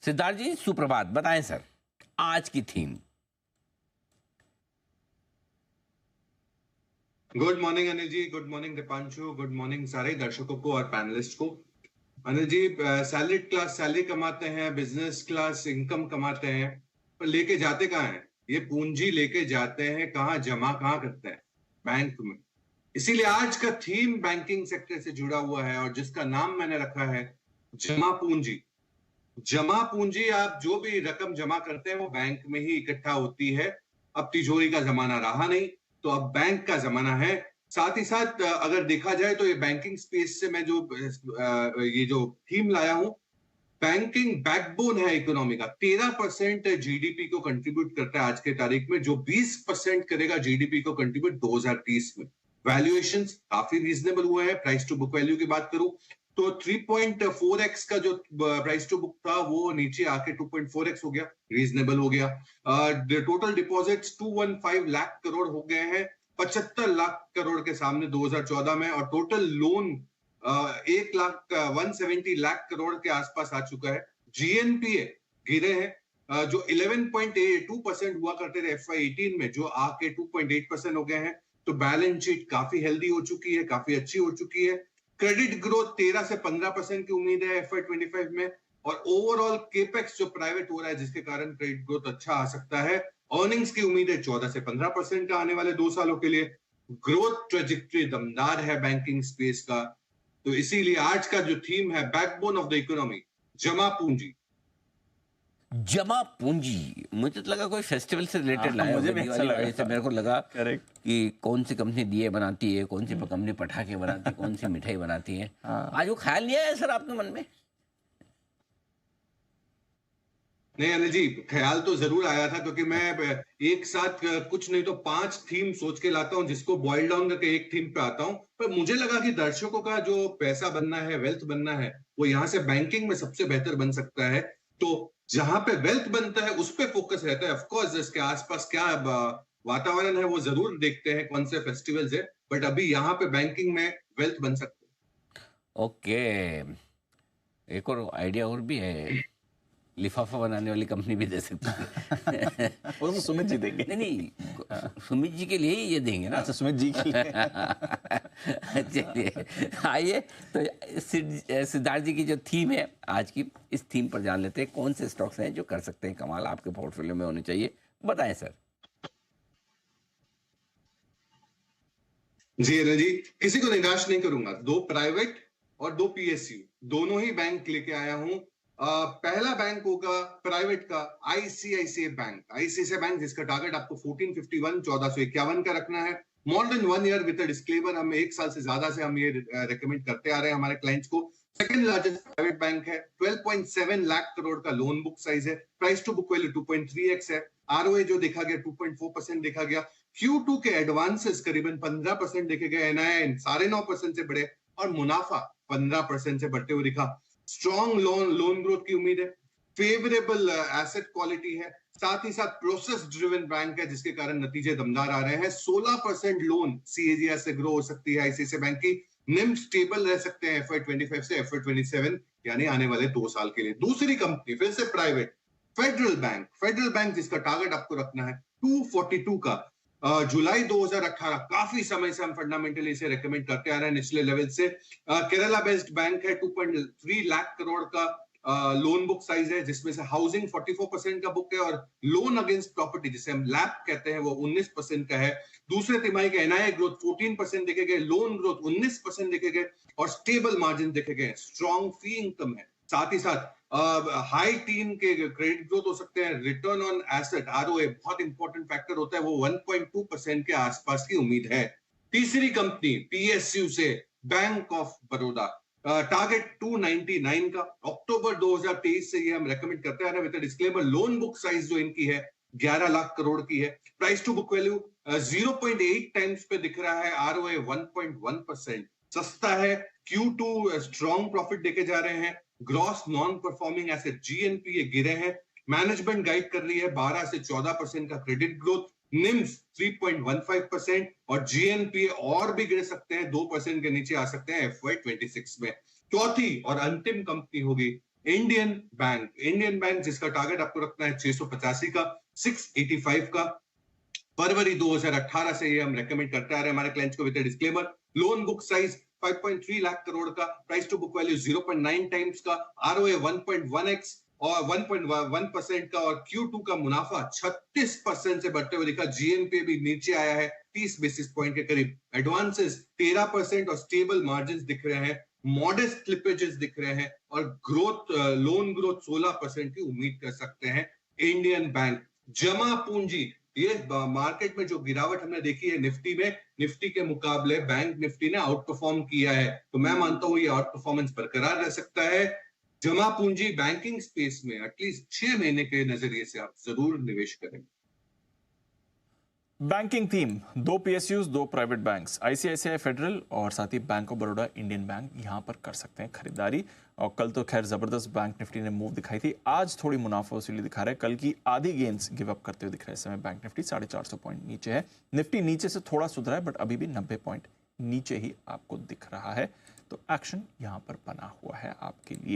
सिद्धार्थ जी सुप्रभात, बताएं सर आज की theme. Good morning Anil ji, good morning Deepanshu, good morning सारे दर्शकों को और पैनलिस्ट को। Anil ji, salaried class salary कमाते हैं, बिजनेस क्लास इनकम कमाते हैं, पर लेके जाते कहाँ हैं? ये पूंजी लेके जाते हैं कहाँ, जमा कहाँ करते हैं? बैंक में। इसीलिए आज का थीम बैंकिंग सेक्टर से जुड़ा हुआ है और जिसका नाम मैंने रखा है जमा पूंजी। जमा पूंजी, आप जो भी रकम जमा करते हैं वो बैंक में ही इकट्ठा होती है। अब तिजोरी का जमाना रहा नहीं, तो अब बैंक का जमाना है। साथ ही साथ अगर देखा जाए तो ये बैंकिंग स्पेस से मैं जो ये जो थीम लाया हूं, बैंकिंग बैकबोन है इकोनॉमी का। 13% जीडीपी को कंट्रीब्यूट करता है आज के तारीख में, जो 20% करेगा जीडीपी को कंट्रीब्यूट 2030 में। वैल्यूएशंस काफी रीजनेबल हुए हैं। प्राइस टू बुक वैल्यू की बात करूं तो 3.4x का जो प्राइस टू बुक था वो नीचे आके 2.4x हो गया, रीजनेबल हो गया। टोटल डिपॉजिट्स 215 लाख करोड़ हो गए हैं, 75 लाख करोड़ के सामने 2014 में। और टोटल लोन 170 लाख करोड़ के आसपास आ चुका है। जीएनपीए गिरे हैं, जो 11.2% हुआ करते थे FY18 में, जो आके 2.8% हो गए हैं। तो बैलेंस शीट काफी हेल्दी हो चुकी है, काफी अच्छी हो चुकी है। क्रेडिट ग्रोथ 13 से 15% की उम्मीद है FY25 में। और ओवरऑल केपेक्स जो प्राइवेट हो रहा है, जिसके कारण क्रेडिट ग्रोथ अच्छा आ सकता है। अर्निंग्स की उम्मीद है 14 से 15% का आने वाले 2 सालों के लिए। ग्रोथ ट्रेजेक्टरी दमदार है बैंकिंग स्पेस का। तो इसीलिए आज का जो थीम है बैकबोन ऑफ द इकोनॉमी, जमा पूंजी। जमा पूंजी, मुझे तो लगा कोई फेस्टिवल से रिलेटेड लाया, मुझे भी ऐसा लगा वजह से मेरे को लगा करेक्ट कि कौन सी कंपनी दिए बनाती है, कौन सी कंपनी पटाखे बनाती है, कौन सी मिठाई बनाती है। आज वो ख्याल नहीं आया सर आपके मन में? नहीं अनिल जी, ख्याल तो जरूर आया था, क्योंकि मैं एक साथ कुछ नहीं तो 5 थीम सोच के लाता हूं, जिसको बॉइल डाउन करके एक थीम पे आता हूं। पर मुझे लगा कि दर्शकों का जो पैसा बनना है, वेल्थ बनना है, वो यहाँ से बैंकिंग में सबसे बेहतर बन सकता है। तो जहां पे वेल्थ बनता है उस पे फोकस रहता है। ऑफकोर्स इसके आसपास क्या वातावरण है वो जरूर देखते हैं, कौन से फेस्टिवल्स है, बट अभी यहाँ पे बैंकिंग में वेल्थ बन सकते हैं। ओके, एक और आइडिया और भी है, लिफाफा बनाने वाली कंपनी भी दे सकती है। वो तो सुमित जी देंगे। नहीं, सुमित जी के लिए ही ये देंगे ना। अच्छा, सुमित जी के लिए। चलिए आइए तो सिद्धार्थ जी की जो थीम है आज की, इस थीम पर जान लेते हैं कौन से स्टॉक्स हैं जो कर सकते हैं कमाल, आपके पोर्टफोलियो में होने चाहिए, बताएं सर। जी अनिल जी, किसी को निराश नहीं करूंगा। 2 प्राइवेट और 2 PSU, दोनों ही बैंक लेके आया हूं। पहला बैंक होगा प्राइवेट का ICICI बैंक। ICICI बैंक जिसका टारगेट आपको 1451 1451 का रखना है। More than 1 year with disclaimer, हम 1 साल से ज्यादा से हम ये रेकमेंड करते आ रहे हैं हमारे क्लाइंट्स को। सेकंड लार्जेस्ट प्राइवेट बैंक है, 12.7 लाख करोड़ का लोन बुक साइज है। Price to book value 2.3x है। ROA जो देखा गया 2.4% देखा गया। Q2 के एडवांसेस करीबन 15% देखे गए। NII 9.5% से बढ़े और मुनाफा 15% से बढ़ते हुए दिखा। स्ट्रॉन्ग लोन ग्रोथ की उम्मीद है। फेवरेबल एसेट क्वालिटी है। साथ ही साथ प्रोसेस ड्रिवन बैंक है, जिसके कारण नतीजे दमदार आ रहे हैं। 16% लोन CAGR से ग्रो हो सकती है ICICI बैंक की। निम स्टेबल रह सकते हैं FY25 से FY27, यानी आने वाले 2 साल के लिए। दूसरी कंपनी फिर से प्राइवेट, फेडरल बैंक जिसका टारगेट आपको रखना है 242 का। जुलाई 2018, काफी समय से हम फंडामेंटली इसे रेकमेंड करते आ रहे हैं निचले लेवल से। केरला बेस्ड बैंक है, 2.3 लाख करोड़ का लोन बुक साइज है, जिसमें से हाउसिंग 44% का बुक है और लोन अगेंस्ट प्रॉपर्टी जिसे हम लैप कहते हैं वो 19% का है। दूसरे तिमाही के NII ग्रोथ 14% देखे गए, लोन ग्रोथ 19% देखे गए और स्टेबल मार्जिन देखे गए। स्ट्रॉन्ग फी इनकम है। साथ ही साथ हाई टीन के क्रेडिट ग्रोथ हो सकते हैं। रिटर्न ऑन एसेट ROA बहुत इंपॉर्टेंट फैक्टर होता है, वो 1.2% के आसपास की उम्मीद है। तीसरी कंपनी PSU से बैंक ऑफ बड़ौदा, टारगेट 299 का। अक्टूबर 2023 से ये हम रेकमेंड करते हैं with disclaimer. Loan book size जो इनकी है 11 लाख करोड़ की है। Price to book value 0.8 times पे दिख रहा है। ROA 1.1%, सस्ता है। Q2 स्ट्रॉन्ग प्रॉफिट देखे जा रहे हैं। Gross non performing asset GNPA गिरे हैं। मैनेजमेंट गाइड कर रही है 12 से 14% का क्रेडिट ग्रोथ। निम्स 3.15% और GNPA और भी गिर सकते हैं, 2% के नीचे आ सकते हैं FY26 में। चौथी और अंतिम कंपनी होगी इंडियन बैंक जिसका टारगेट आपको रखना है 685 का, 685 का। फरवरी 2018 से ये हम रेकमेंड करते आ रहे हैं हमारे क्लाइंट्स को with disclaimer. Loan book size 5.3 lakh crore का, price to book value 0.9 times का, आरओए 1.1x और 1.1% का, और Q2 का मुनाफा 36% से बढ़ते हुए दिखा। जीएनपी भी नीचे आया है 30 बेसिस पॉइंट के करीब। एडवांसेस 13% और स्टेबल मार्जिन दिख रहे हैं, मॉडेस्ट स्लिपेजेस दिख रहे हैं, और ग्रोथ लोन ग्रोथ 16% की उम्मीद कर सकते हैं। इंडियन बैंक जमा पूंजी, ये मार्केट में जो गिरावट हमने देखी है निफ्टी के मुकाबले बैंक निफ्टी ने आउट परफॉर्म किया है, तो मैं मानता हूं ये आउट परफॉर्मेंस बरकरार रह सकता है। जमा पूंजी बैंकिंग स्पेस में एटलीस्ट 6 महीने के नजरिए से आप जरूर निवेश करें। Banking theme, 2 PSUs, 2 private banks, ICICI Federal और साथ ही bank of Baroda, Indian bank, यहां पर कर सकते हैं खरीदारी। और कल तो खैर जबरदस्त बैंक निफ्टी ने मूव दिखाई थी, आज थोड़ी मुनाफा वसूली दिखा रहा है। कल की आधी गेंस गिव अप करते हुए दिख रहा है इस समय बैंक निफ्टी 450 पॉइंट नीचे है। निफ्टी नीचे से थोड़ा सुधरा है बट अभी भी 90 पॉइंट नीचे ही आपको दिख रहा है। तो एक्शन यहां पर बना हुआ है आपके लिए।